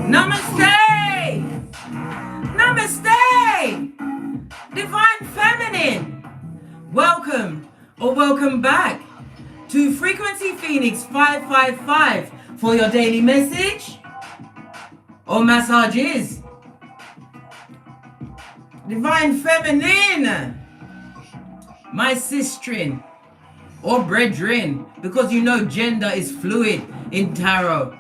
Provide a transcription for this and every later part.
Namaste! Namaste! Divine Feminine! Welcome or welcome back to Frequency Phoenix 555 for your daily message or massages. Divine Feminine, my sisterin or brethren, because you know gender is fluid in tarot.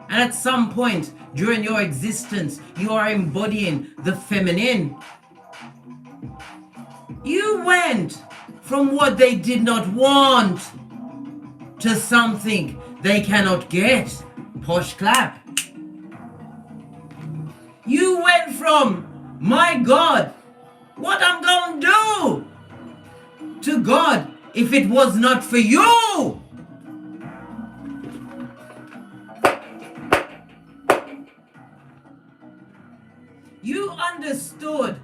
And at some point during your existence, you are embodying the feminine. You went from what they did not want to something they cannot get. Posh clap. You went from, my God, what I'm going to do, to God, if it was not for you. You understood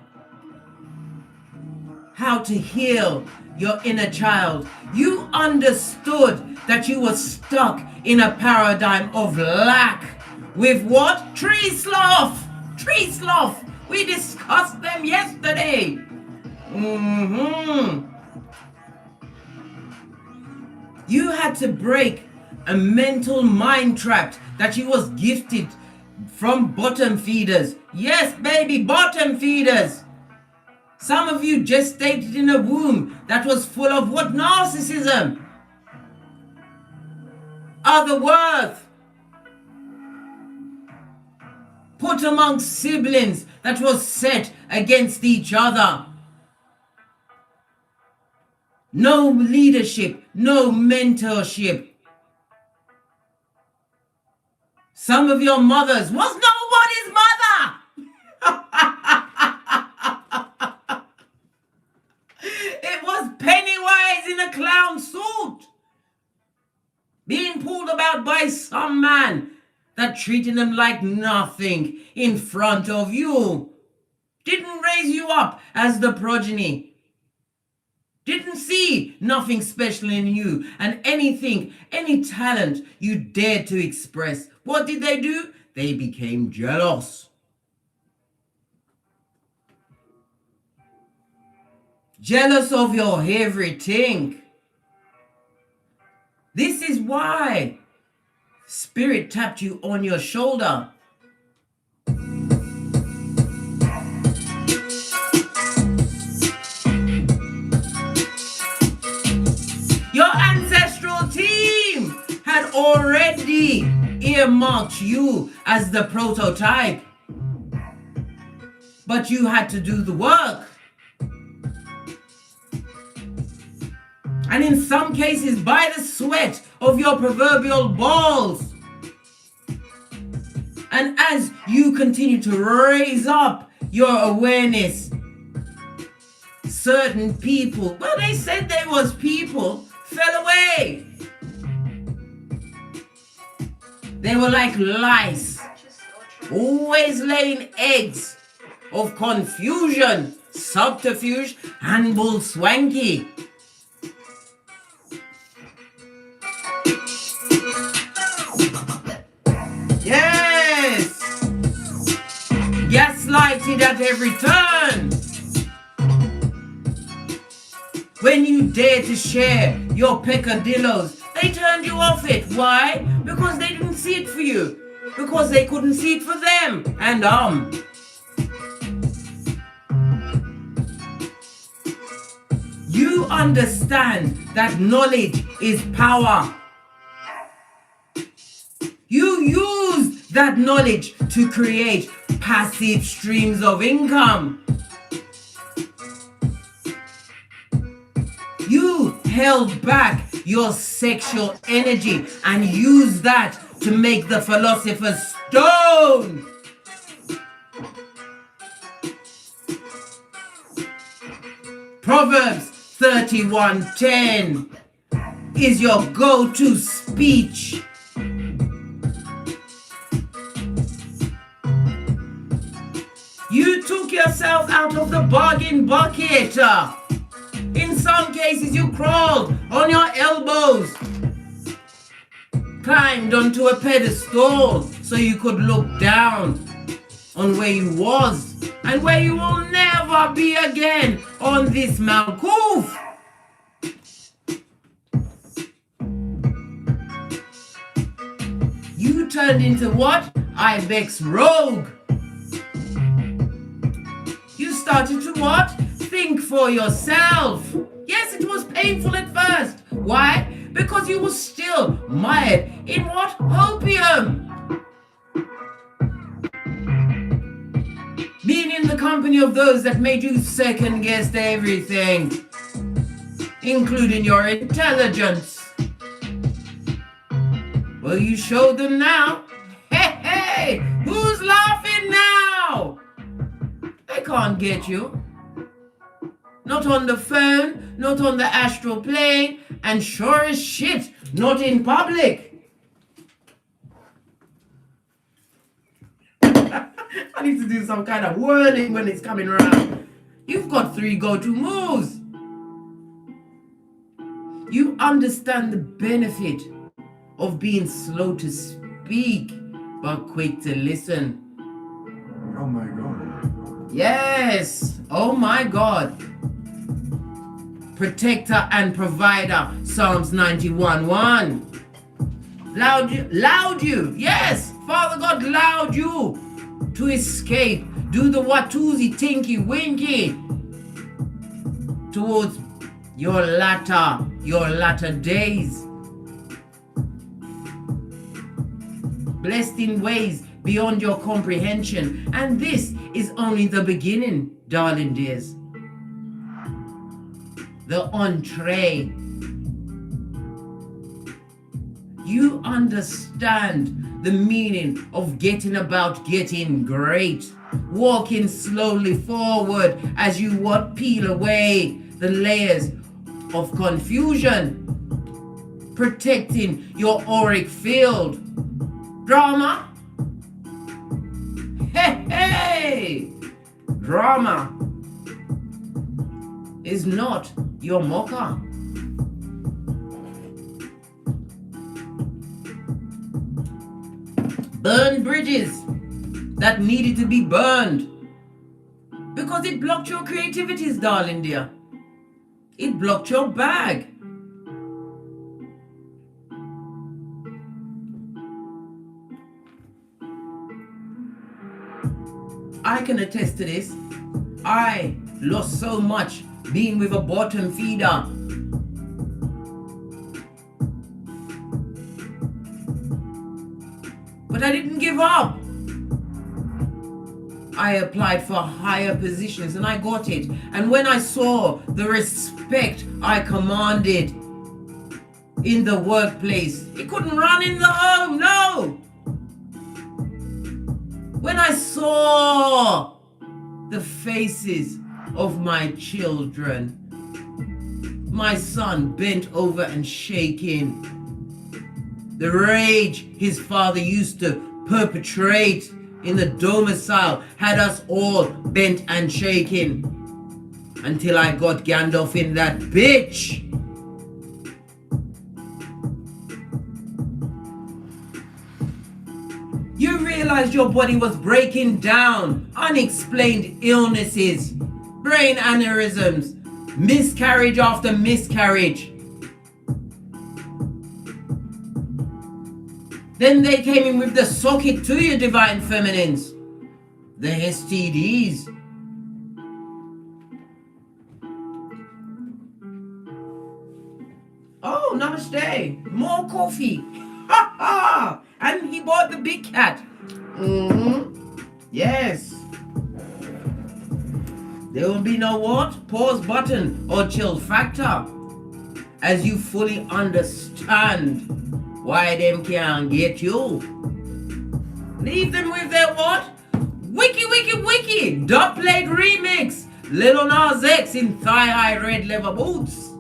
how to heal your inner child. You understood that you were stuck in a paradigm of lack with what? Tree sloth. Tree sloth. We discussed them yesterday. You had to break a mental mind trap that you was gifted from bottom feeders. Yes, baby, bottom feeders. Some of you gestated in a womb that was full of what? Narcissism. Other worth. Put amongst siblings that was set against each other. No leadership, no mentorship. Some of your mothers was nobody's mother. It was Pennywise in a clown suit, being pulled about by some man that treated them like nothing in front of you. Didn't raise you up as the progeny. Didn't see nothing special in you, and anything, any talent you dared to express. What did they do? They became jealous. Jealous of your everything. This is why Spirit tapped you on your shoulder. Your ancestral team had already earmarked you as the prototype. But you had to do the work. And in some cases, by the sweat of your proverbial balls. And as you continue to raise up your awareness, certain people, well, they said they was people, fell away. They were like lice, always laying eggs of confusion, subterfuge, and bull swanky. Yes! Gaslighted at every turn. When you dare to share your peccadillos, they turned you off it. Why? Because they didn't see it for you. Because they couldn't see it for them. And you understand that knowledge is power. You use that knowledge to create passive streams of income. You held back your sexual energy and used that to make the philosopher's stone. Proverbs 31:10 is your go-to speech. You took yourself out of the bargain bucket. In some cases, you crawled on your elbows. climbed onto a pedestal so you could look down on where you was and where you will never be again on this Malkuth. You turned into what? Ibex Rogue. You started to what? Think for yourself. Yes, it was painful at first. Why? Because you were still mired in what? Opium. Being in the company of those that made you second guess everything, including your intelligence. Well, you showed them now. Hey, who's laughing now? They can't get you. Not on the phone, not on the astral plane, and sure as shit, not in public. I need to do some kind of whirling when it's coming around. You've got 3 go-to moves. You understand the benefit of being slow to speak, but quick to listen. Oh my God. Yes. Oh my God. Protector and provider, Psalms 91:1. Loud you. Yes. Father God allowed you to escape. Do the Watusi tinky winky towards your latter days. Blessed in ways beyond your comprehension. And this is only the beginning, darling dears. The entree. You understand the meaning of getting great. Walking slowly forward as you peel away the layers of confusion. Protecting your auric field. Drama. Hey! Drama is not your mocha. Burn bridges that needed to be burned because it blocked your creativities, darling dear. It blocked your bag. I can attest to this. I lost so much being with a bottom feeder. But I didn't give up. I applied for higher positions and I got it. And when I saw the respect I commanded in the workplace, it couldn't run in the home, no. When I saw the faces of my children, my son bent over and shaking, the rage his father used to perpetrate in the domicile had us all bent and shaking until I got Gandalf in that bitch. You realized your body was breaking down, unexplained illnesses, brain aneurysms, miscarriage after miscarriage. Then they came in with the socket to you, divine feminines, the STDs. Oh, namaste, more coffee. Ha ha! And he bought the big cat. Yes. There will be no what? Pause button or chill factor. As you fully understand why them can't get you. Leave them with their what? Wiki dub plate remix. Little Nas X in thigh-high red leather boots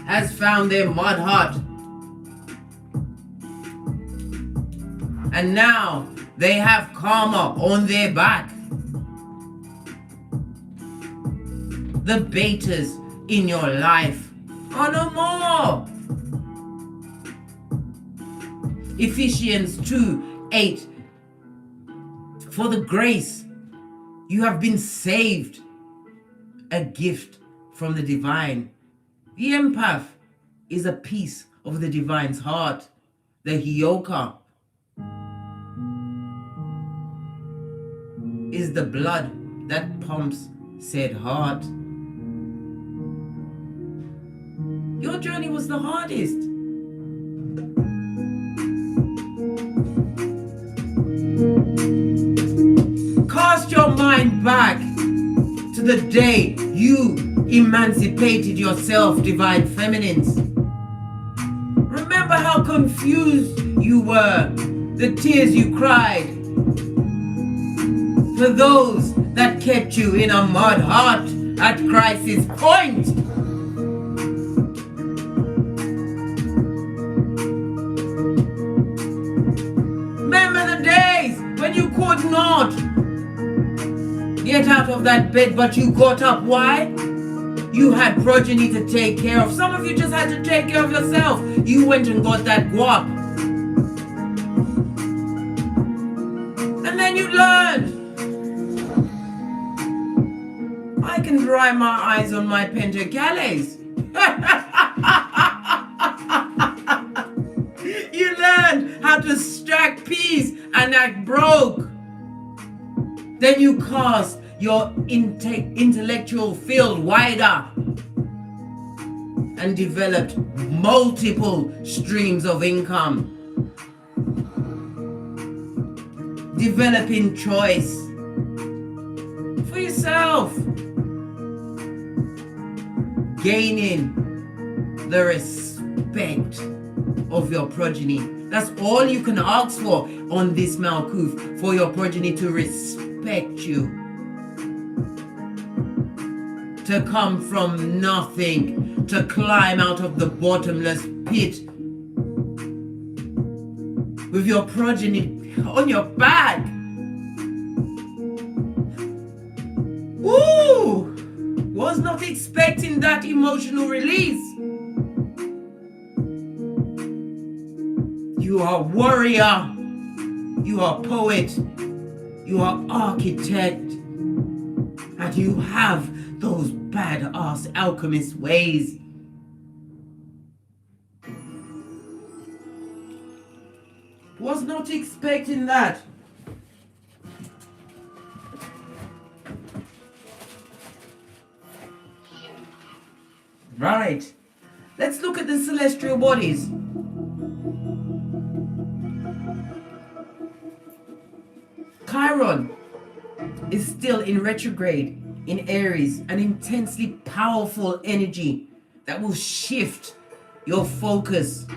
has found their mud hut. And now they have karma on their back. The betas in your life are no more. Ephesians 2:8. For the grace you have been saved, a gift from the divine. The empath is a piece of the divine's heart. The HEYOKA is the blood that pumps said heart. Your journey was the hardest. Cast your mind back to the day you emancipated yourself, divine feminines. Remember how confused you were, the tears you cried, for those that kept you in a mud hut at crisis point. Remember the days when you could not get out of that bed, but you got up. Why? You had progeny to take care of. Some of you just had to take care of yourself. You went and got that guap. And then you learned. I can dry my eyes on my pentacales. You learned how to stack peace and act broke. Then you cast your intellectual field wider and developed multiple streams of income. Developing choice for yourself. Gaining the respect of your progeny. That's all you can ask for on this Malkuth, for your progeny to respect you. To come from nothing, to climb out of the bottomless pit with your progeny on your back. Ooh! Was not expecting that emotional release. You are warrior, you are poet, you are architect, and you have those badass alchemist ways. Was not expecting that. Right. Let's look at the celestial bodies. Chiron is still in retrograde in Aries, an intensely powerful energy that will shift your focus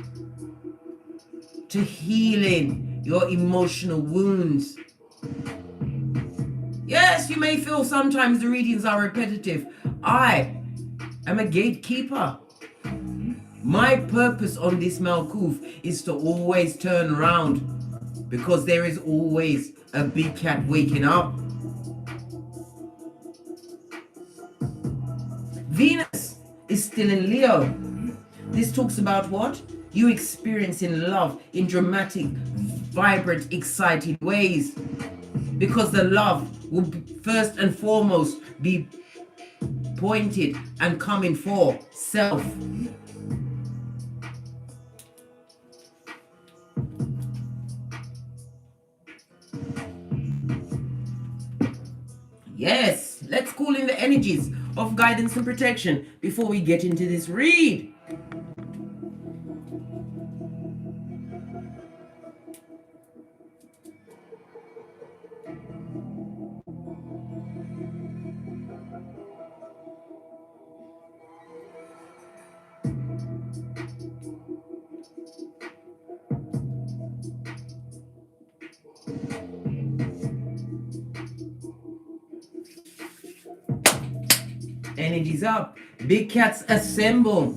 to healing your emotional wounds. Yes, you may feel sometimes the readings are repetitive. I am a gatekeeper. My purpose on this Malkuth is to always turn around, because there is always a big cat waking up. Venus is still in Leo. This talks about what? You experiencing love in dramatic, vibrant, exciting ways. Because the love will first and foremost be pointed and coming for self. Yes, let's call in the energies of guidance and protection before we get into this read. Energies up. Big cats assemble.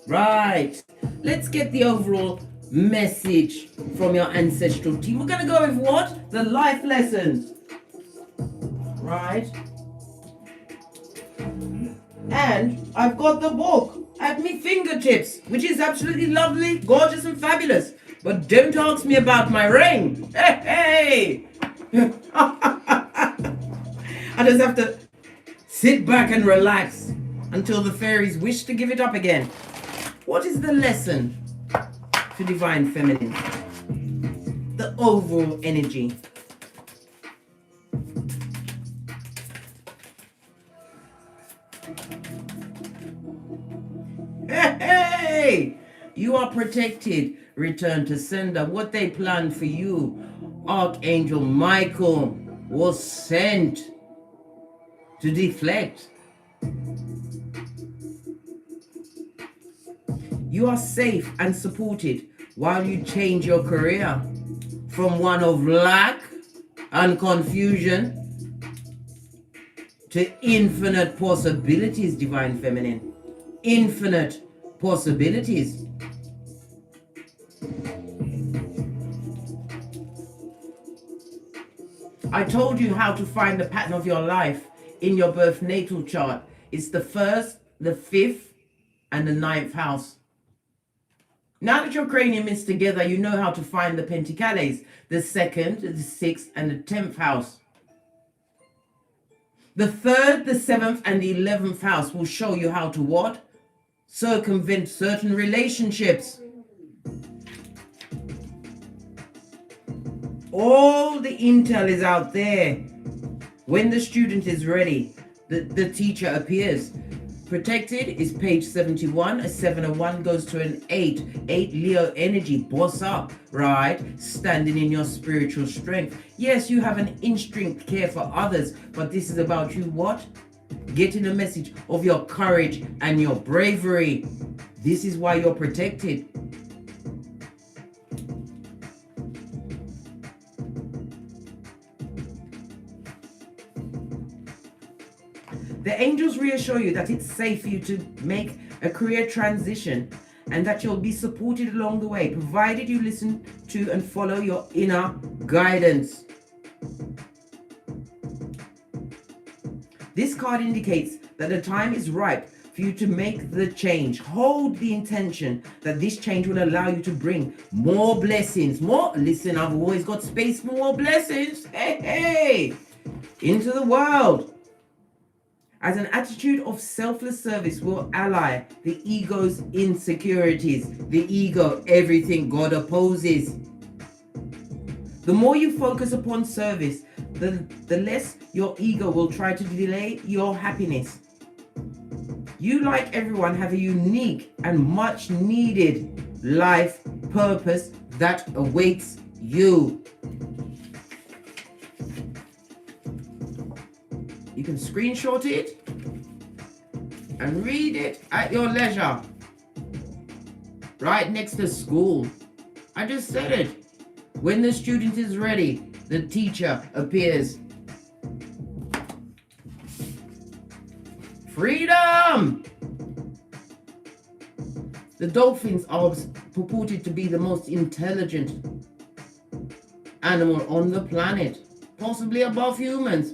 Right. Let's get the overall message from your ancestral team. We're going to go with what? The life lessons. Right. And I've got the book, at me fingertips, which is absolutely lovely, gorgeous, and fabulous. But don't ask me about my ring. Hey, hey! I just have to sit back and relax until the fairies wish to give it up again. What is the lesson for Divine Feminine? The overall energy. Hey! You are protected. Return to sender. What they planned for you, Archangel Michael was sent to deflect. You are safe and supported while you change your career from one of lack and confusion to infinite possibilities, Divine Feminine. Infinite possibilities. I told you how to find the pattern of your life in your birth natal chart. It's the 1st, the 5th, and the 9th house. Now that your cranium is together, you know how to find the Pentacles, the 2nd, the 6th, and the 10th house. The 3rd, the 7th, and the 11th house will show you how to what? Circumvent certain relationships. All the intel is out there. When the student is ready, the teacher appears. Protected is page 71. A 7 and 1 goes to an 8. 8 Leo energy, boss up, right? Standing in your spiritual strength. Yes, you have an instinct care for others, but this is about you what? Getting a message of your courage and your bravery. This is why you're protected. The angels reassure you that it's safe for you to make a career transition and that you'll be supported along the way, provided you listen to and follow your inner guidance. This card indicates that the time is ripe for you to make the change. Hold the intention that this change will allow you to bring more blessings. Listen, I've always got space for more blessings. Hey, into the world. As an attitude of selfless service will ally the ego's insecurities. The ego, everything God opposes. The more you focus upon service, the less your ego will try to delay your happiness. You, like everyone, have a unique and much needed life purpose that awaits you. You can screenshot it and read it at your leisure. Right next to school. I just said it. When the student is ready, the teacher appears. Freedom! The dolphins are purported to be the most intelligent animal on the planet, possibly above humans.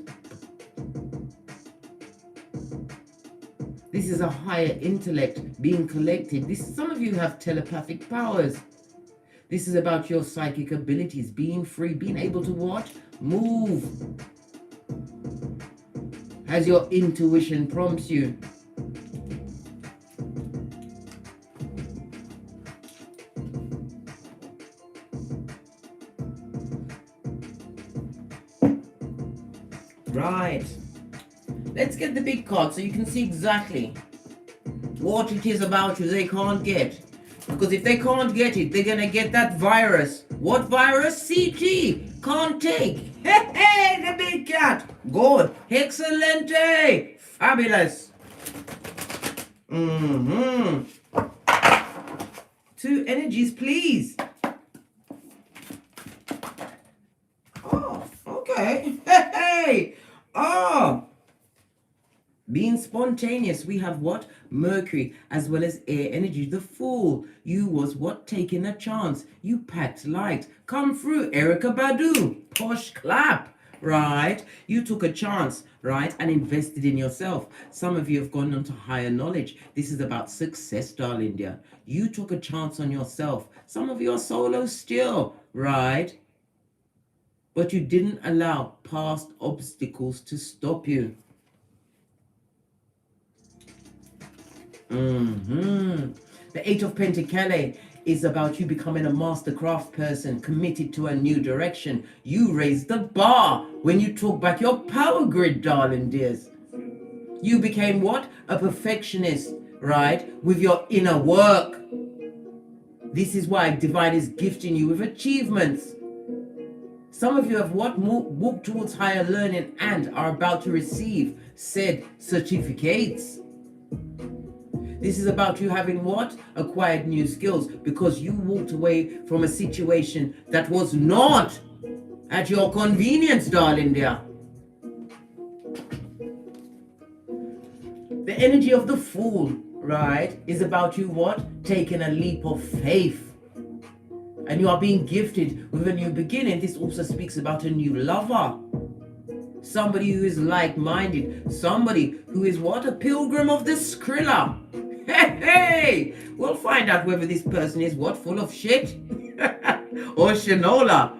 This is a higher intellect being collected. Some of you have telepathic powers. This is about your psychic abilities, being free, being able to what? Move. As your intuition prompts you. Right. Let's get the big card so you can see exactly what it is about you they can't get. Because if they can't get it, they're going to get that virus. What virus? CT. Can't take. Hey, the big cat. Good. Excelente. Fabulous. Two energies, please. Oh, okay. Hey. Oh. Being spontaneous, we have what? Mercury, as well as air energy. The Fool. You was what? Taking a chance. You packed light. Come through, Erica Badu. Posh clap. right? You took a chance, right, and invested in yourself. Some of you have gone on to higher knowledge. This is about success, darling dear. You took a chance on yourself. Some of you are solo still, right? But you didn't allow past obstacles to stop you. The Eight of Pentacles is about you becoming a master craft person committed to a new direction. You raised the bar when you took back your power grid, darling dears. You became what? A perfectionist, right? With your inner work. This is why divine is gifting you with achievements. Some of you have what? Walked towards higher learning and are about to receive said certificates. This is about you having what? Acquired new skills because you walked away from a situation that was not at your convenience, darling dear. The energy of the Fool, right, is about you what? Taking a leap of faith. And you are being gifted with a new beginning. This also speaks about a new lover. Somebody who is like-minded. Somebody who is what? A pilgrim of the Skrilla. Hey, we'll find out whether this person is what? Full of shit? Or Shinola.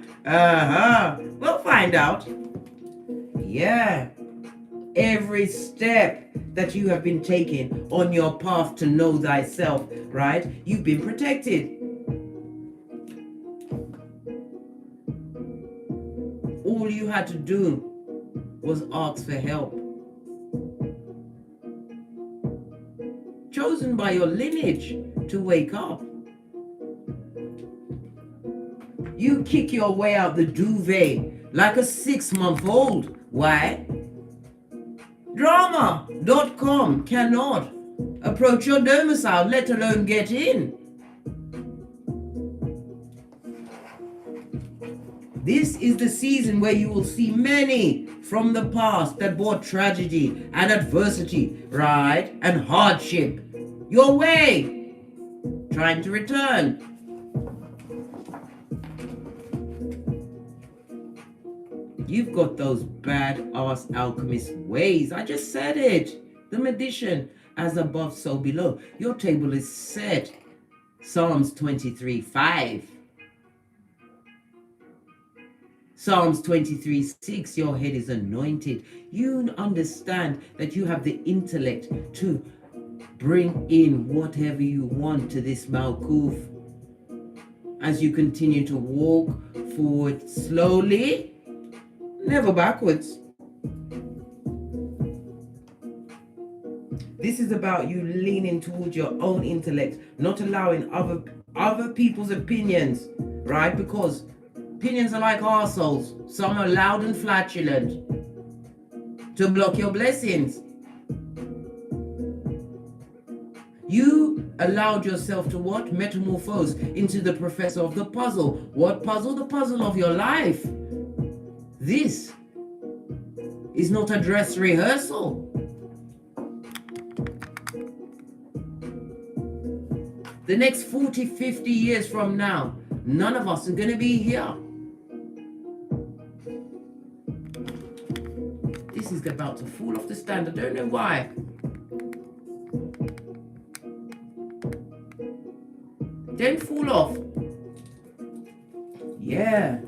We'll find out. Yeah. Every step that you have been taking on your path to know thyself, right? You've been protected. All you had to do was ask for help. Chosen by your lineage to wake up. You kick your way out the duvet like a 6-month-old. Why? Drama.com cannot approach your domicile, let alone get in. This is the season where you will see many from the past that brought tragedy and adversity, right? And hardship your way, trying to return. You've got those bad-ass alchemist ways. I just said it. The magician, as above, so below. Your table is set. Psalms 23:5. Psalms 23:6, your head is anointed. You understand that you have the intellect to bring in whatever you want to this Malkuth. As you continue to walk forward slowly, never backwards. This is about you leaning towards your own intellect, not allowing other people's opinions, right? Because opinions are like arseholes. Some are loud and flatulent to block your blessings. You allowed yourself to what? Metamorphose into the professor of the puzzle. What puzzle? The puzzle of your life. This is not a dress rehearsal. The next 40, 50 years from now, none of us are going to be here. This is about to fall off the stand. I don't know why. Don't fall off. Yeah.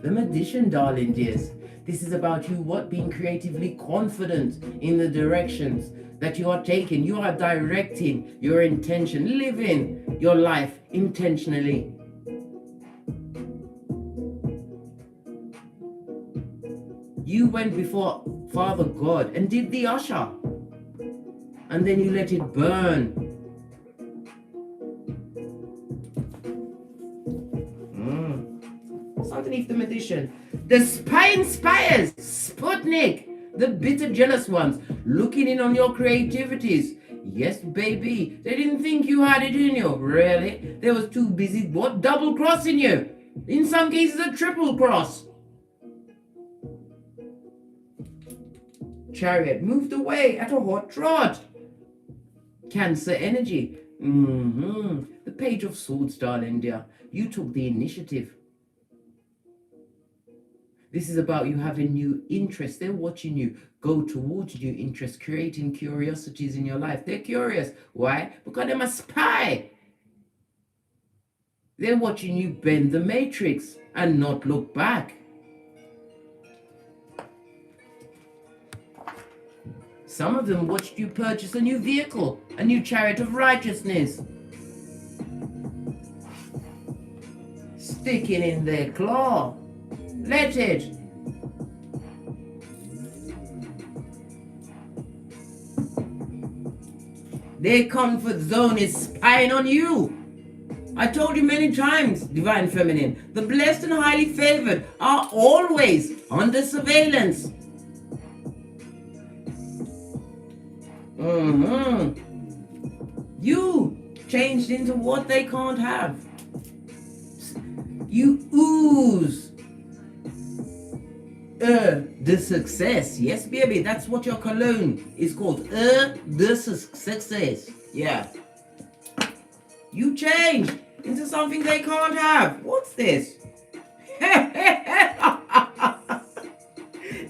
The magician, darling dears. This is about you what? Being creatively confident in the directions that you are taking. You are directing your intention, living your life intentionally. You went before Father God and did the usher. And then you let it burn. Underneath the magician, the spy inspires, Sputnik, the bitter jealous ones, looking in on your creativities. Yes, baby, they didn't think you had it in you, really. They was too busy, what, double crossing you. In some cases, a triple cross. Chariot moved away at a hot trot. Cancer energy. The Page of Swords, darling dear. You took the initiative. This is about you having new interests. They're watching you go towards new interests, creating curiosities in your life. They're curious. Why? Because they're a spy. They're watching you bend the matrix and not look back. Some of them watched you purchase a new vehicle, a new chariot of righteousness. Sticking in their claw. Let it. Their comfort zone is spying on you. I told you many times, Divine Feminine, the blessed and highly favored are always under surveillance. You changed into what they can't have. You ooze the success. Yes, baby, that's what your cologne is called. The success. Yeah. You changed into something they can't have. What's this? The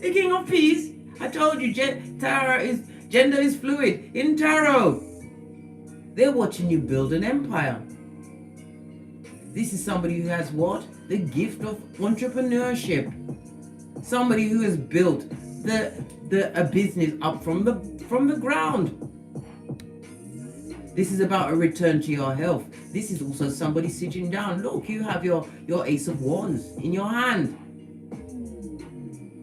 King of Peace. I told you, gender is fluid. In tarot, they're watching you build an empire. This is somebody who has what? The gift of entrepreneurship. Somebody who has built a business up from the ground. This is about a return to your health. This is also somebody sitting down. Look, you have your Ace of Wands in your hand.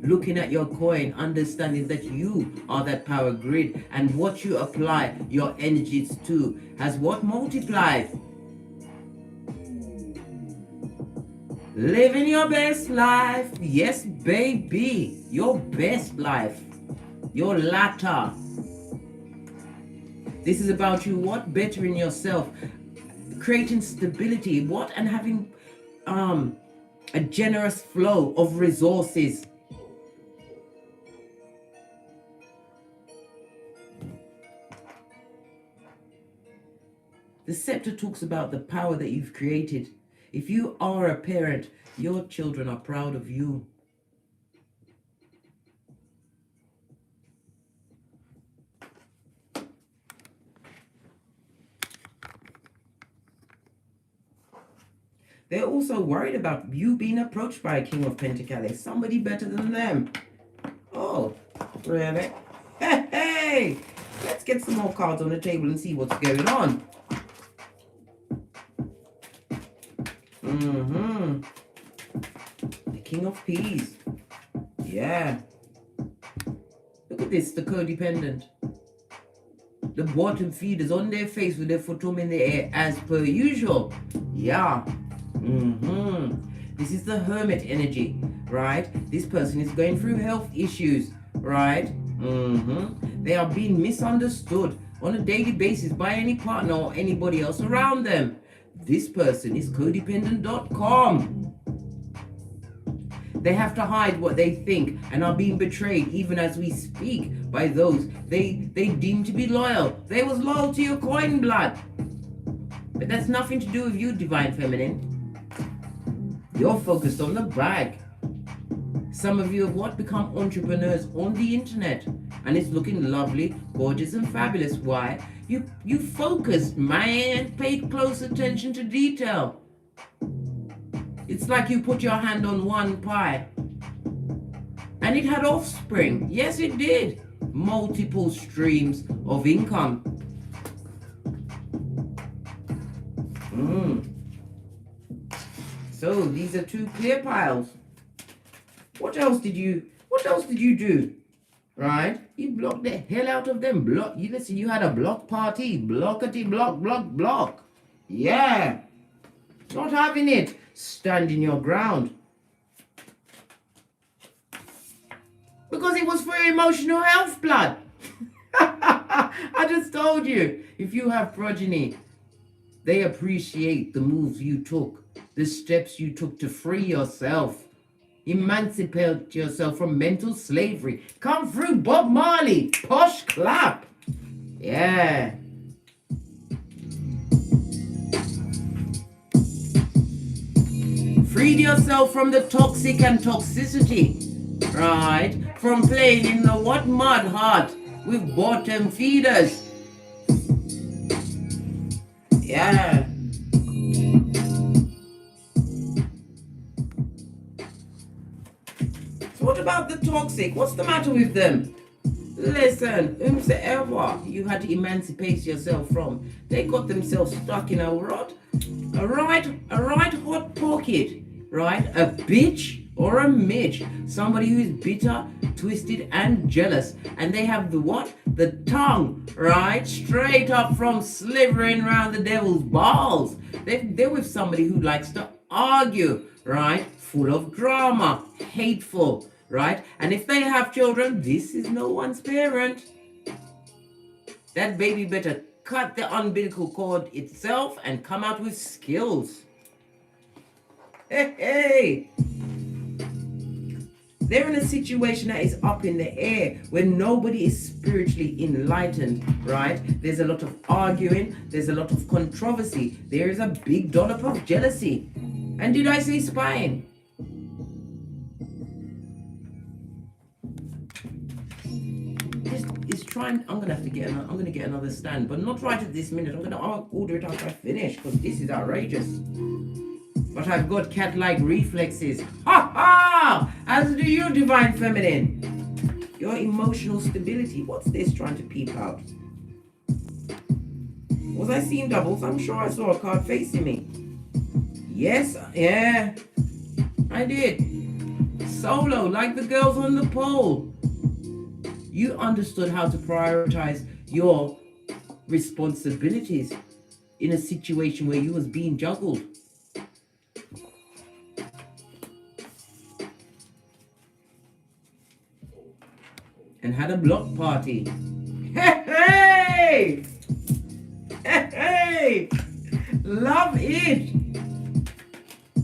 Looking at your coin, understanding that you are that power grid, and what you apply your energies to has what multiplied. Living your best life. Yes, baby. Your best life. Your latter. This is about you, what? Bettering yourself. Creating stability. What? And having a generous flow of resources. The scepter talks about the power that you've created. If you are a parent, your children are proud of you. They're also worried about you being approached by a King of Pentacles, somebody better than them. Oh, really? Hey, let's get some more cards on the table and see what's going on. The King of Peas. Yeah. Look at this, the codependent. The bottom feeders on their face with their photom in the air as per usual. Yeah. This is the hermit energy, right? This person is going through health issues, right? They are being misunderstood on a daily basis by any partner or anybody else around them. This person is codependent.com. They have to hide what they think and are being betrayed even as we speak by those they deem to be loyal. They was loyal to your coin blood. But that's nothing to do with you, Divine Feminine. You're focused on the bag. Some of you have what? Become entrepreneurs on the internet. And it's looking lovely, gorgeous, and fabulous. Why? You focused, man, paid close attention to detail. It's like you put your hand on one pie. And it had offspring. Yes, it did. Multiple streams of income. So these are two clear piles. What else did you do? Right? You blocked the hell out of them. Listen, you had a block party. Blockety block. Yeah. Not having it. Standing your ground. Because it was for emotional health, blood. I just told you. If you have progeny, they appreciate the moves you took, the steps you took to free yourself. Emancipate yourself from mental slavery. Come through, Bob Marley. Posh clap. Yeah. Freed yourself from the toxic and toxicity, right? From playing in the what mud heart with bottom feeders. Yeah. So what about the toxic? What's the matter with them? Listen, whomsoever you had to emancipate yourself from, they got themselves stuck in a right hot pocket, right? A bitch or a midge, somebody who is bitter, twisted, and jealous, and they have the what? The tongue, right? Straight up from slivering around the devil's balls. They're with somebody who likes to argue, right? Full of drama, hateful, right? And if they have children, this is no one's parent. That baby better cut the umbilical cord itself and come out with skills. Hey. They're in a situation that is up in the air where nobody is spiritually enlightened, right? There's a lot of arguing. There's a lot of controversy. There is a big dollop of jealousy. And did I say spying? I'm gonna have to get another stand, but not right at this minute. I'm gonna order it after I finish, because this is outrageous. But I've got cat-like reflexes. Ha ha! As do you, divine feminine. Your emotional stability. What's this trying to peep out? Was I seeing doubles? I'm sure I saw a card facing me. Yes, yeah, I did. Solo, like the girls on the pole. You understood how to prioritize your responsibilities in a situation where you was being juggled. And had a block party. Hey! Hey! Love it!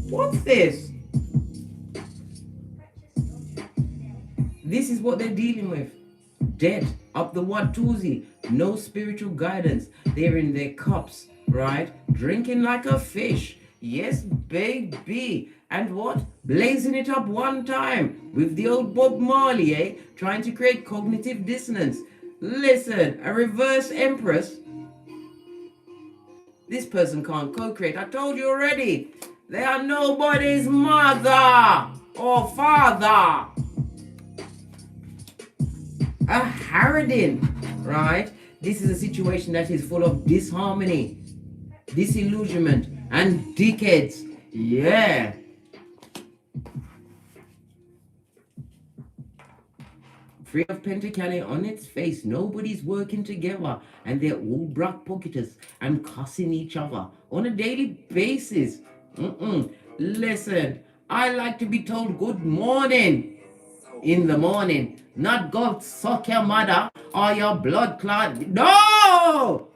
What's this? This is what they're dealing with. Dead up the Watusi, no spiritual guidance. They're in their cups, right? Drinking like a fish. Yes, baby. And what? Blazing it up one time with the old Bob Marley, eh? Trying to create cognitive dissonance. Listen, a reverse empress. This person can't co-create. I told you already. They are nobody's mother or father. A harridan, right? This is a situation that is full of disharmony, disillusionment, and dickheads. Yeah. Three of Pentacles on its face. Nobody's working together, and they're all brackpocketers and cussing each other on a daily basis. Listen, I like to be told good morning in the morning. Not go suck your mother or your blood clot. No!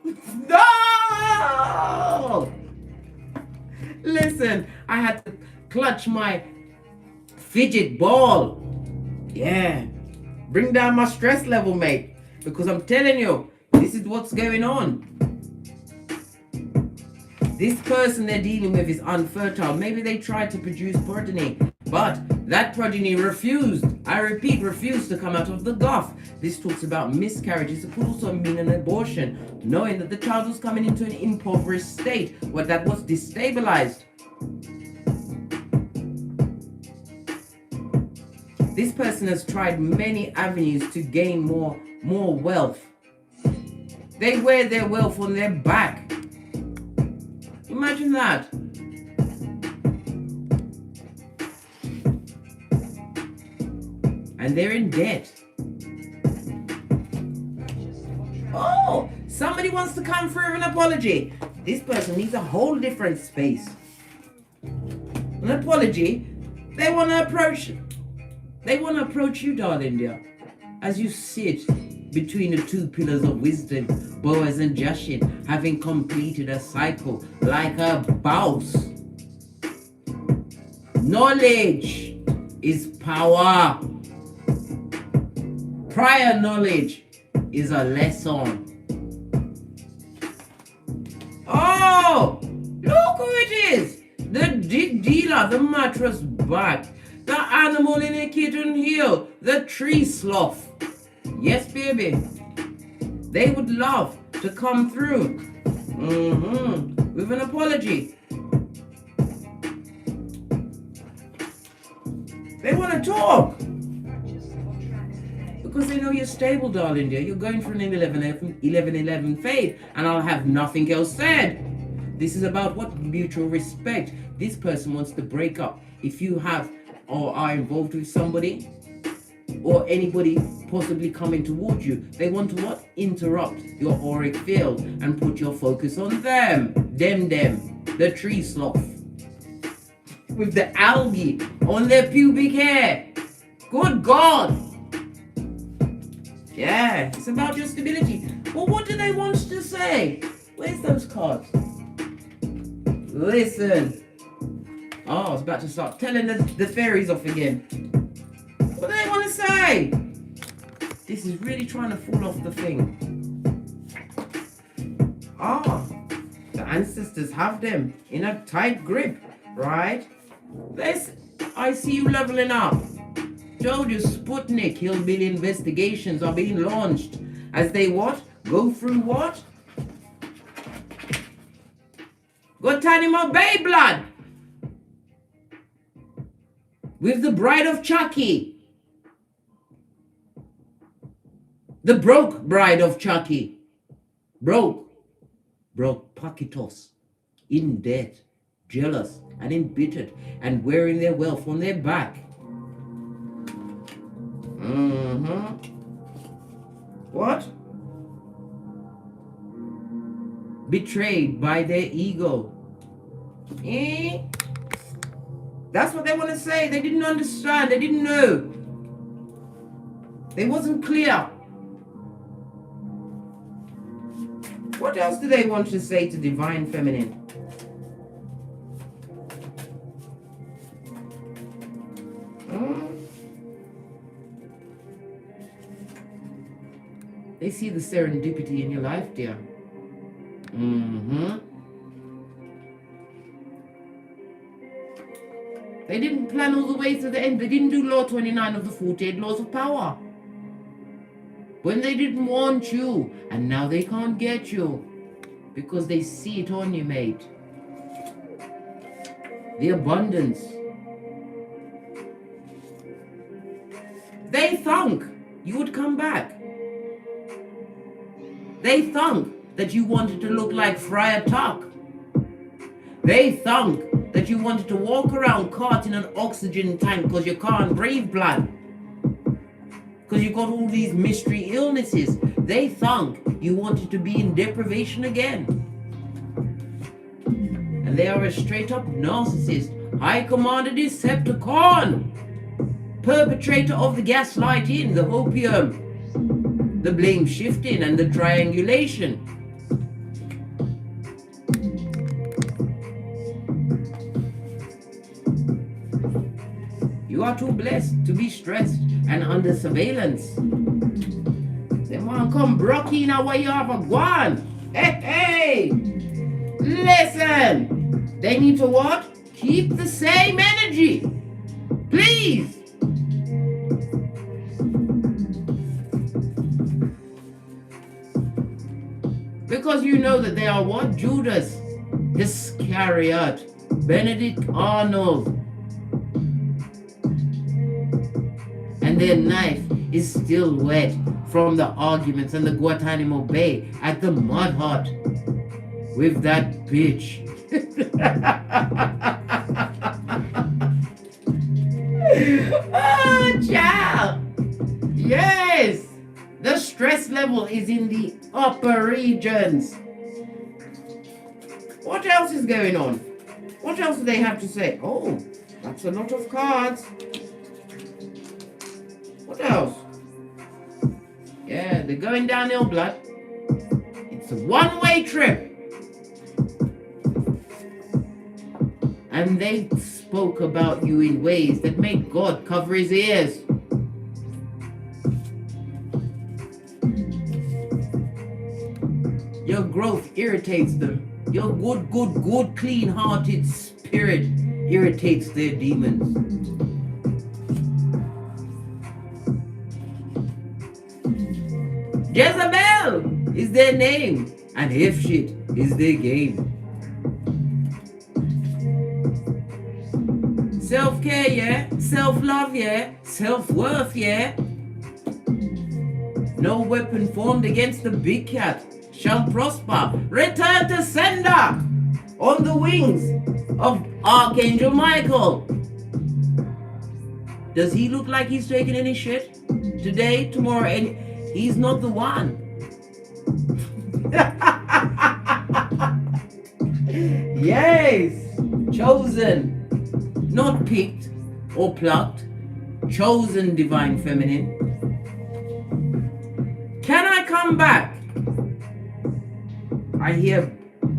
No! Listen, I had to clutch my fidget ball. Yeah. Bring down my stress level, mate. Because I'm telling you, this is what's going on. This person they're dealing with is unfertile. Maybe they tried to produce progeny, but that progeny refused. I repeat, refused to come out of the gulf. This talks about miscarriages. It could also mean an abortion, knowing that the child was coming into an impoverished state, where that was destabilized. This person has tried many avenues to gain more wealth. They wear their wealth on their back. Imagine that. And they're in debt. Oh, somebody wants to come through an apology. This person needs a whole different space. An apology, they want to approach you, darling dear, as you sit between the two pillars of wisdom, Boaz and Jashin, having completed a cycle like a boss. Knowledge is power. Prior knowledge is a lesson. Oh, look who it is. The dealer, the mattress back, the animal in a kitten heel, the tree sloth. Yes, baby. They would love to come through with an apology. They want to talk. Because they know you're stable, darling dear. You're going for an 11-11 fade, and I'll have nothing else said. This is about what? Mutual respect. This person wants to break up. If you have or are involved with somebody, or anybody possibly coming towards you, they want to what? Interrupt your auric field and put your focus on them. Them, the tree sloth. With the algae on their pubic hair. Good God. Yeah, it's about your stability. Well, what do they want to say? Where's those cards? Listen. Oh, I was about to start telling the fairies off again. What do they want to say? This is really trying to fall off the thing. Ah, the ancestors have them in a tight grip, right? I see you leveling up. Told you Sputnik hillbilly investigations are being launched as they what? Go through what? Guantanamo Bay blood. With the bride of Chucky. The broke bride of Chucky. Broke Pakitos. In debt, jealous and embittered, and wearing their wealth on their back. What? Betrayed by their ego. That's what they want to say. They didn't understand. They didn't know. They wasn't clear. What else do they want to say to Divine Feminine? They see the serendipity in your life, dear. They didn't plan all the way to the end. They didn't do Law 29 of the 48 Laws of Power. When they didn't want you, and now they can't get you. Because they see it on you, mate. The abundance. They thunk you would come back. They thunk that you wanted to look like Friar Tuck. They thunk that you wanted to walk around caught in an oxygen tank because you can't breathe blood. Because you got all these mystery illnesses. They thunk you wanted to be in deprivation again. And they are a straight up narcissist, High Commander Decepticon, perpetrator of the gaslighting, the opium, the blame shifting, and the triangulation. You are too blessed to be stressed and under surveillance. They want to come brocking out where you have a guan. Hey! Listen! They need to what? Keep the same energy. Please! Because you know that they are what? Judas Iscariot, Benedict Arnold. And their knife is still wet from the arguments in the Guantanamo Bay at the mud hut with that bitch. Oh, child. Yes. The stress level is in the upper regions. What else is going on? What else do they have to say? Oh, that's a lot of cards. What else? Yeah, they're going downhill, blood. It's a one-way trip. And they spoke about you in ways that made God cover his ears. Your growth irritates them. Your good, clean-hearted spirit irritates their demons. Jezebel is their name, and if shit is their game. Self-care, yeah. Self-love, yeah. Self-worth, yeah. No weapon formed against the big cat shall prosper. Return to sender on the wings of Archangel Michael. Does he look like he's taking any shit? Today, tomorrow, and he's not the one. Yes, chosen. Not picked or plucked, chosen divine feminine. Can I come back? I hear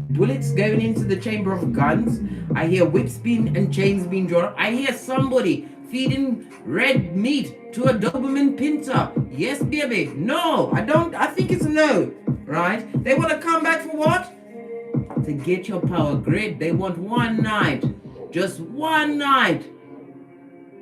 bullets going into the chamber of guns. I hear whips and chains being drawn up. I hear somebody feeding red meat to a Doberman Pinter. Yes, baby. No, I don't. I think it's a no, right? They want to come back for what? To get your power grid. They want one night. Just one night.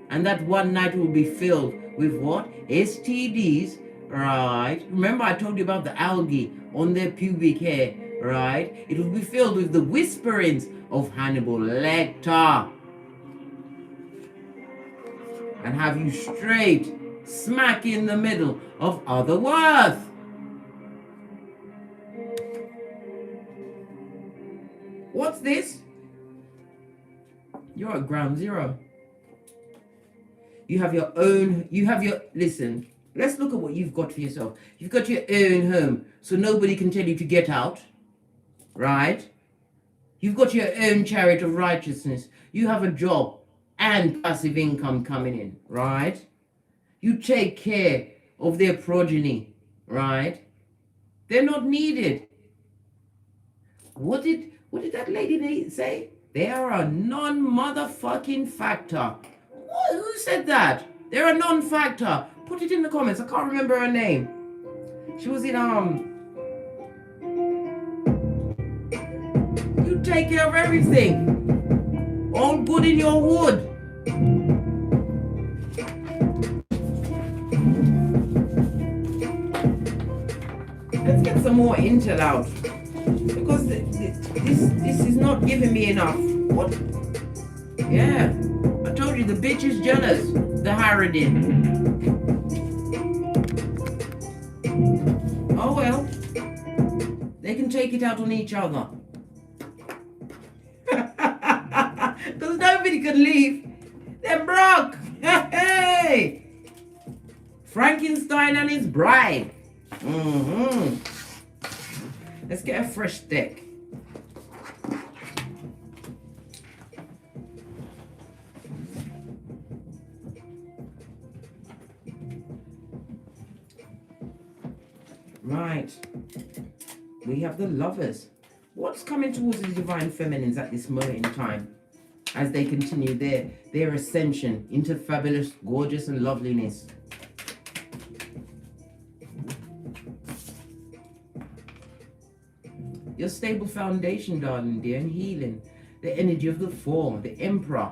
And that one night will be filled with what? STDs, right? Remember I told you about the algae on their pubic hair, right? It will be filled with the whisperings of Hannibal Lecter. And have you straight smack in the middle of Otherworth. What's this? You're at ground zero. You have your own, listen, let's look at what you've got for yourself. You've got your own home, so nobody can tell you to get out, right? You've got your own chariot of righteousness. You have a job and passive income coming in, right? You take care of their progeny, right? They're not needed. What did that lady say? They are a non-motherfucking factor. What? Who said that? They're a non-factor. Put it in the comments. I can't remember her name. She was in you take care of everything. All good in your wood. Let's get some more intel out. Because this is not giving me enough. What? Yeah. I told you the bitch is jealous. The Harridan. Oh well. They can take it out on each other. Because nobody can leave. They're broke. Hey! Frankenstein and his bride. Let's get a fresh deck. Right. We have the Lovers. What's coming towards the divine feminines at this moment in time as they continue their ascension into fabulous, gorgeous, and loveliness? Your stable foundation, darling dear, and healing. The energy of the Four, the Emperor,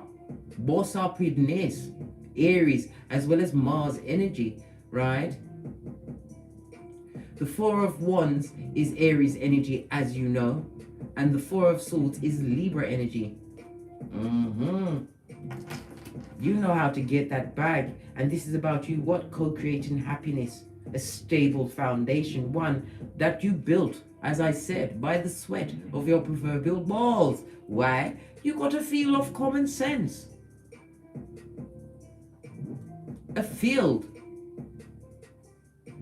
boss up witness, Aries, as well as Mars energy, right? The Four of Wands is Aries energy, as you know, and the Four of Swords is Libra energy. You know how to get that bag, and this is about you, what? Co-creating happiness, a stable foundation, one that you built, as I said, by the sweat of your proverbial balls. Why? You got a feel of common sense. A field.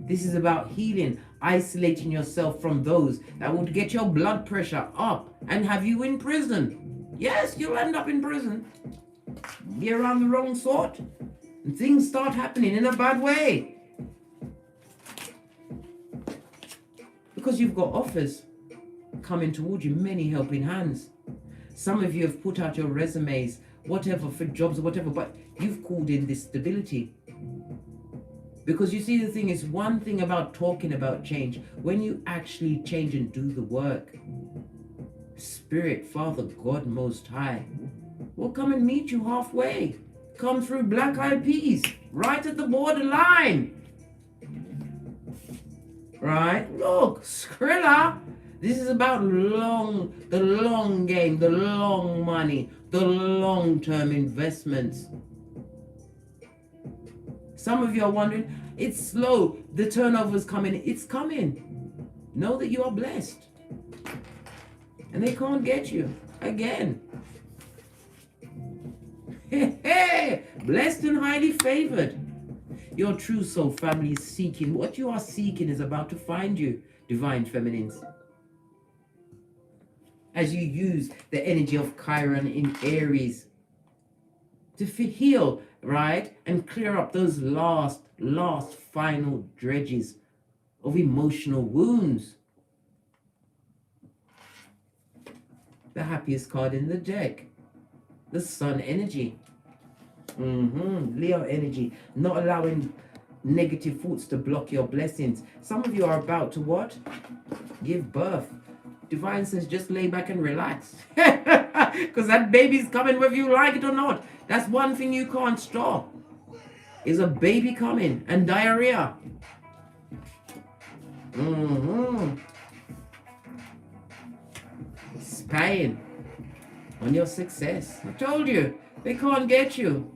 This is about healing, isolating yourself from those that would get your blood pressure up and have you in prison. Yes, you'll end up in prison. Be around the wrong sort, and things start happening in a bad way. Because you've got offers coming towards you, many helping hands. Some of you have put out your resumes, whatever, for jobs or whatever, but you've called in this stability. Because you see, the thing is, one thing about talking about change, when you actually change and do the work, Spirit, Father, God Most High, will come and meet you halfway. Come through black eyed peas, right at the borderline. Right? Look, Skrilla. This is about the long game, the long money, the long-term investments. Some of you are wondering, it's slow, the turnover's coming. It's coming. Know that you are blessed. And they can't get you again. Blessed and highly favored. Your true soul family is seeking. What you are seeking is about to find you, divine feminines. As you use the energy of Chiron in Aries to heal, right? And clear up those last final dredges of emotional wounds. The happiest card in the deck. The Sun energy. Leo energy. Not allowing negative thoughts to block your blessings. Some of you are about to what? Give birth. Divine says just lay back and relax. Because that baby's coming whether you like it or not. That's one thing you can't stop. Is a baby coming and diarrhea. Spying on your success. I told you, they can't get you.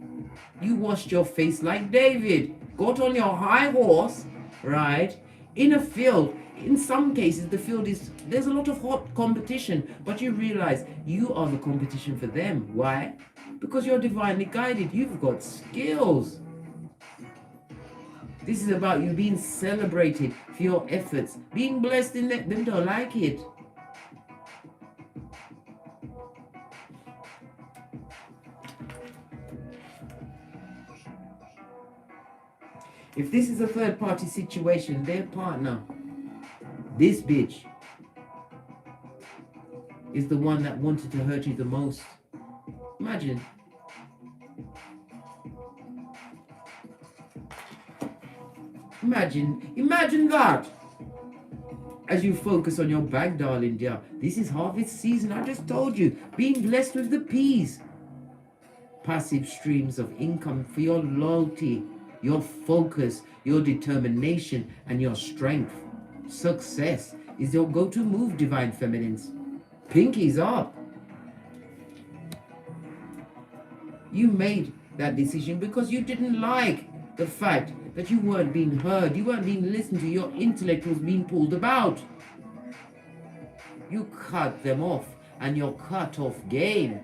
You washed your face like David. Got on your high horse, right? In a field. In some cases, the field is, there's a lot of hot competition, but you realize you are the competition for them. Why? Because you're divinely guided. You've got skills. This is about you being celebrated for your efforts. Being blessed in them don't like it. If this is a third party situation, their partner, this bitch, is the one that wanted to hurt you the most. Imagine. Imagine that. As you focus on your bag, darling dear. This is harvest season, I just told you. Being blessed with the peas. Passive streams of income for your loyalty, your focus, your determination, and your strength. Success is your go-to move, divine feminines. Pinkies up. You made that decision because you didn't like the fact that you weren't being heard, you weren't being listened to, your intellect was being pulled about. You cut them off, and your cut-off game.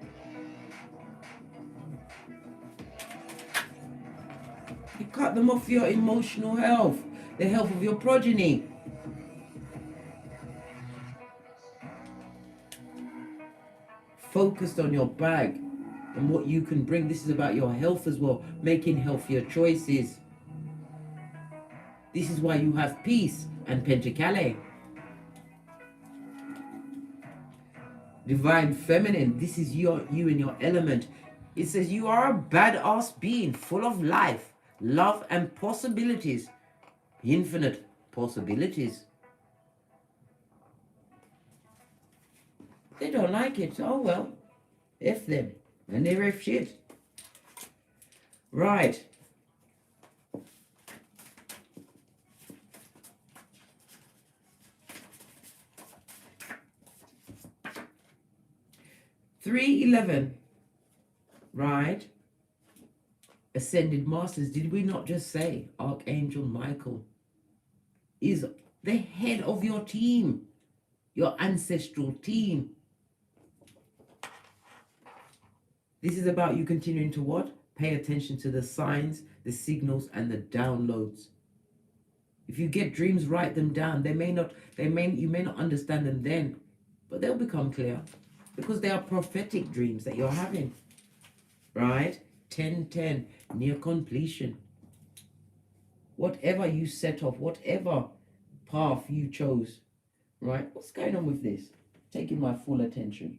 You cut them off your emotional health, the health of your progeny. Focused on your bag and what you can bring. This is about your health as well, making healthier choices. This is why you have peace and Pentacale. Divine feminine, this is you in your element. It says you are a badass being full of life, love, and possibilities. Infinite possibilities. They don't like it. Oh well. F them. And they're F shit. Right. $311. Right. Ascended Masters. Did we not just say Archangel Michael is the head of your team, your ancestral team? This is about you continuing to what? Pay attention to the signs, the signals, and the downloads. If you get dreams, write them down. You may not understand them then, but they'll become clear because they are prophetic dreams that you're having. Right? 10-10, near completion. Whatever you set off, whatever path you chose, right? What's going on with this? Taking my full attention.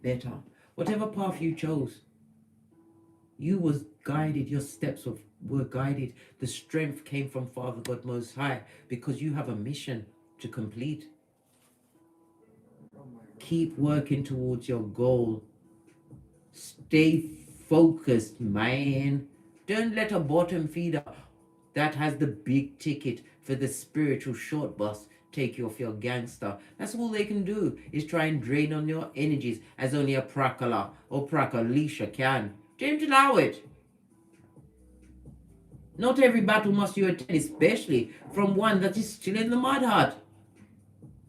Better. Whatever path you chose, you was guided, your steps were guided. The strength came from Father God Most High because you have a mission to complete. Oh my Keep working towards your goal. Stay focused, man. Don't let a bottom feeder that has the big ticket for the spiritual short bus take you off your gangster. That's all they can do, is try and drain on your energies, as only a Prakala or Prakalisha can. Don't allow it. Not every battle must you attend, especially from one that is still in the mud hut.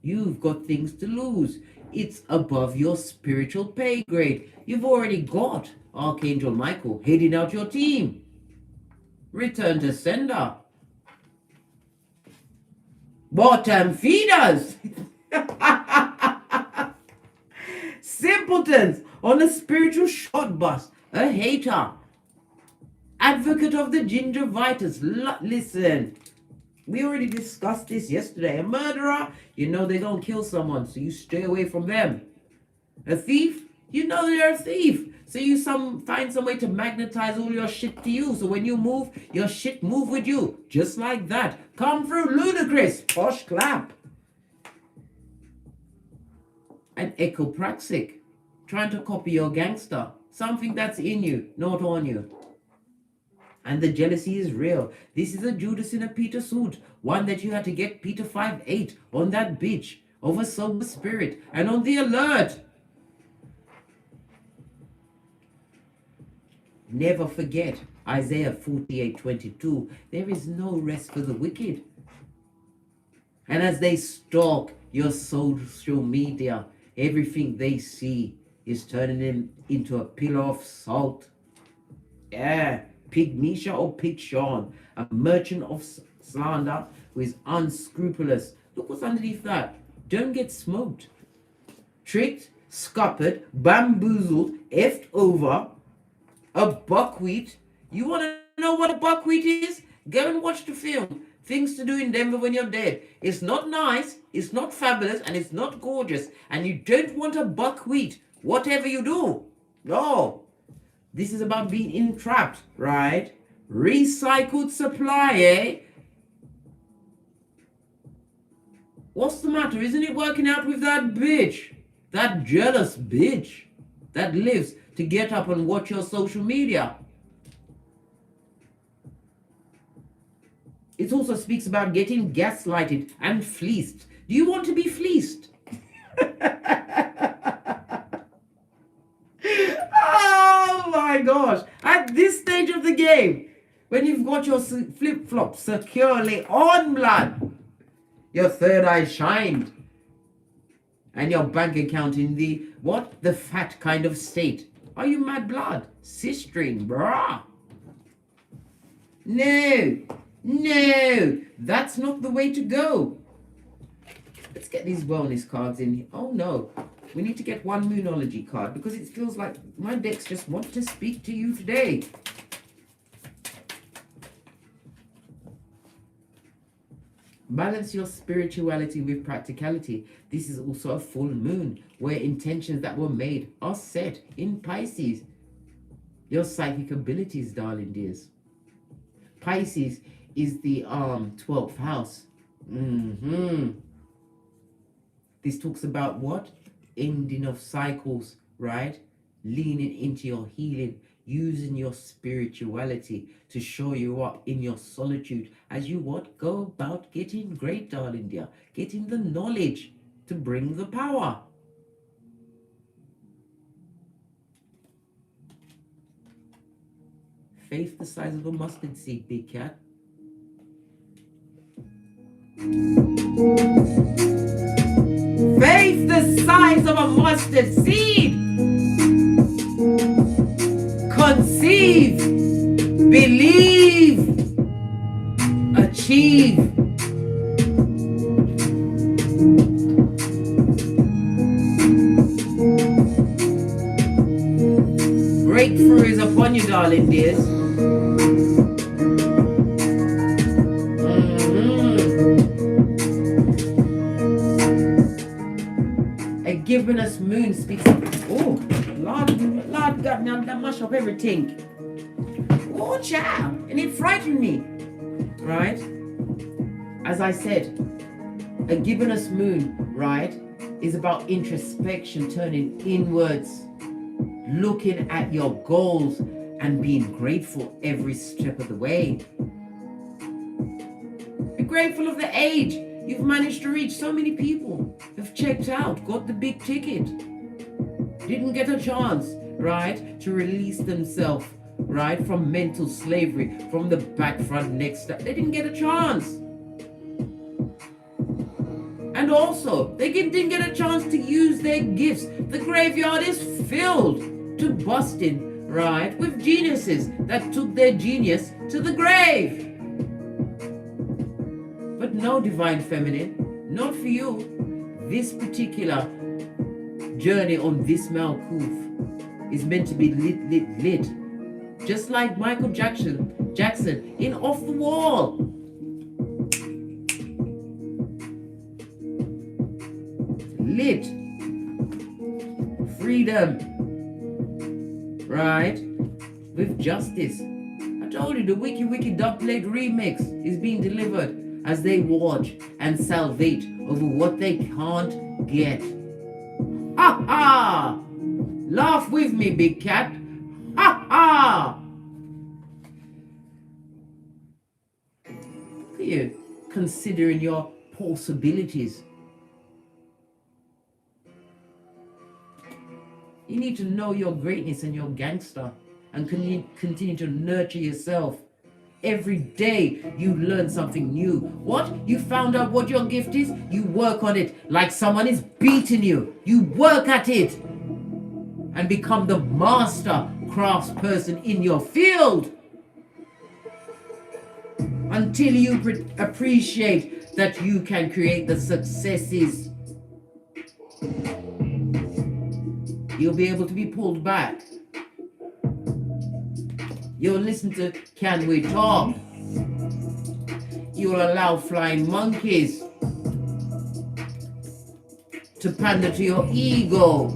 You've got things to lose. It's above your spiritual pay grade. You've already got Archangel Michael heading out your team. Return to sender. Bottom feeders. Simpletons on a spiritual short bus. A hater. Advocate of the gingivitis. Listen. We already discussed this yesterday. A murderer, you know they're going to kill someone, so you stay away from them. A thief, you know they're a thief, so you find some way to magnetize all your shit to you, so when you move, your shit move with you. Just like that. Come through, ludicrous. Posh clap. An echopraxic, trying to copy your gangster. Something that's in you, not on you. And the jealousy is real. This is a Judas in a Peter suit. One that you had to get Peter 5'8" on that bitch of a sober spirit and on the alert. Never forget Isaiah 48:22. There is no rest for the wicked. And as they stalk your social media, everything they see is turning them into a pillar of salt. Yeah. Pig Misha or Pig Sean, a merchant of slander who is unscrupulous. Look what's underneath that. Don't get smoked. Tricked, scuppered, bamboozled, effed over. A buckwheat. You want to know what a buckwheat is? Go and watch the film. Things to Do in Denver When You're Dead. It's not nice, it's not fabulous, and it's not gorgeous. And you don't want a buckwheat, whatever you do. No. This is about being entrapped, right? Recycled supply, eh? What's the matter? Isn't it working out with that bitch? That jealous bitch that lives to get up and watch your social media. It also speaks about getting gaslighted and fleeced. Do you want to be fleeced? Oh my gosh. At this stage of the game, when you've got your flip-flop securely on, blood, your third eye shined, and your bank account in the, what? The fat kind of state. Are you mad, blood? Sistering, brah. No, that's not the way to go. Let's get these wellness cards in here. Oh no, we need to get one Moonology card because it feels like my decks just want to speak to you today. Balance your spirituality with practicality. This is also a full moon where intentions that were made are set in Pisces. Your psychic abilities, darling dears. Pisces is the 12th house. This talks about what? Ending of cycles, right? Leaning into your healing, using your spirituality to show you up in your solitude as you what? Go about getting great, darling dear. Getting the knowledge to bring the power. Faith the size of a mustard seed, big cat. Faith the size of a mustard seed. Conceive, believe, achieve. Breakthrough is upon you, darling dears. A gibbonous moon speaks. Oh, Lord God, now that mash up everything. Oh, child, and it frightened me, right? As I said, a gibbonous moon, right? is about introspection, turning inwards, looking at your goals and being grateful every step of the way. Be grateful of the age you've managed to reach. So many people have checked out, got the big ticket, didn't get a chance, right, to release themselves, right, from mental slavery, from the back, front, neck stuff. They didn't get a chance. And also, they didn't get a chance to use their gifts. The graveyard is filled to busting, right, with geniuses that took their genius to the grave. But no, Divine Feminine, not for you. This particular journey on this Malkuth is meant to be lit. Just like Michael Jackson in Off the Wall. Lit. Freedom. Right? With justice. I told you the Wiki dubplate remix is being delivered as they watch and salivate over what they can't get. Ha ha! Laugh with me, big cat. Ha ha! Look at you, considering your possibilities. You need to know your greatness and your gangster and continue to nurture yourself. Every day you learn something new. What? You found out what your gift is? You work on it like someone is beating you. You work at it and become the master craftsperson in your field until you appreciate that you can create the successes. You'll be able to be pulled back. You'll listen to Can We Talk? You'll allow flying monkeys to pander to your ego.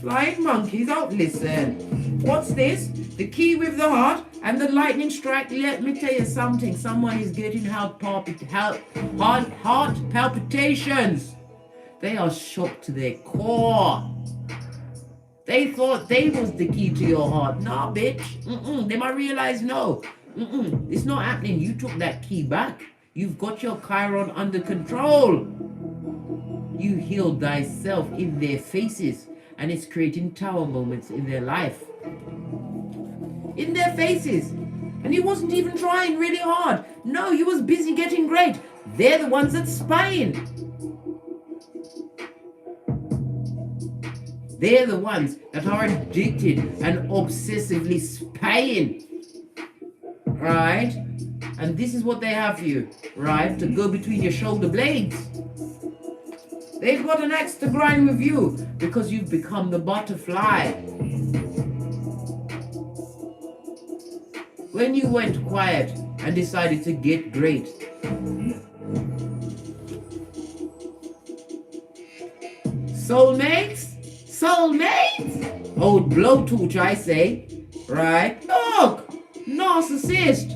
Flying monkeys, oh listen. What's this? The key with the heart and the lightning strike. Let me tell you something. Someone is getting heart palpitations. They are shocked to their core. They thought they was the key to your heart. Nah, bitch. They might realize no. It's not happening. You took that key back. You've got your Chiron under control. You healed thyself in their faces, and it's creating tower moments in their life. In their faces. And he wasn't even trying really hard. No, he was busy getting great. They're the ones that's spying. They're the ones that are addicted and obsessively spying. Right? And this is what they have for you, right? To go between your shoulder blades. They've got an axe to grind with you because you've become the butterfly. When you went quiet and decided to get great. Soulmates? Soulmates? Old blowtorch, I say. Right? Look! Narcissist!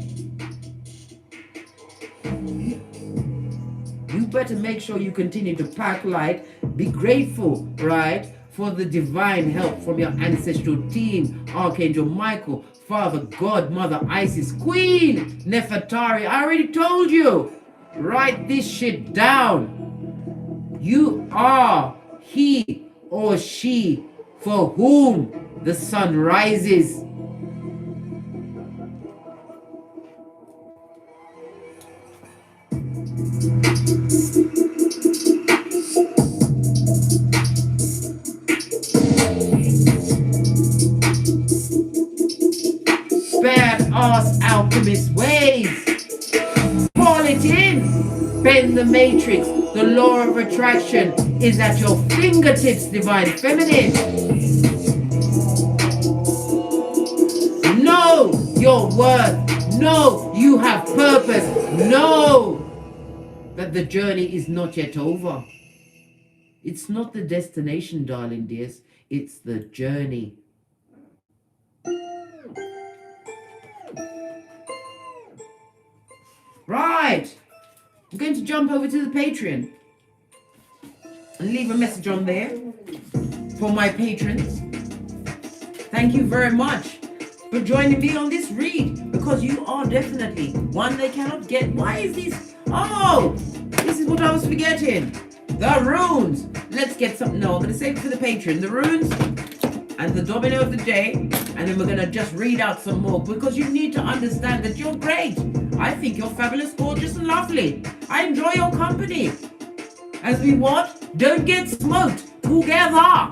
You better make sure you continue to pack light. Be grateful, right? For the divine help from your ancestral team. Archangel Michael, Father God, Mother Isis, Queen Nefertari. I already told you. Write this shit down. You are he or she for whom the sun rises. Badass alchemist ways. Call it in. Bend the matrix. The law of attraction is at your fingertips, Divine Feminine. Know your worth. Know you have purpose. Know that the journey is not yet over. It's not the destination, darling dears. It's the journey. Right. I'm going to jump over to the Patreon and leave a message on there for my patrons. Thank you very much for joining me on this read, because you are definitely one they cannot get. Why is this? Oh, this is what I was forgetting. The runes. Let's get something. No, I'm going to save it for the Patreon. The runes and the domino of the day. And then we're going to just read out some more, because you need to understand that you're great. I think you're fabulous, gorgeous, and lovely. I enjoy your company. As we what? Don't get smoked together.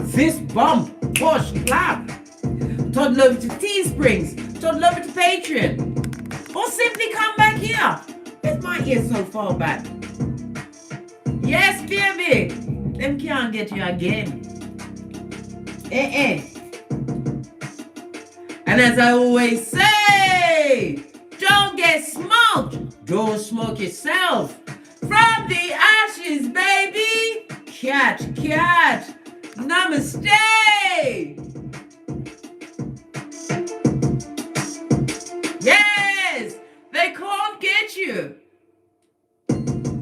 Fist bump, push, clap. Toddle over to TEESPRINGS. Toddle over to Patreon. Or simply come back here. Where's my ear so far back? Yes, baby. Them can't get you again. And as I always say, don't get smoked. Don't smoke yourself. From the ashes, baby. Cat. Namaste.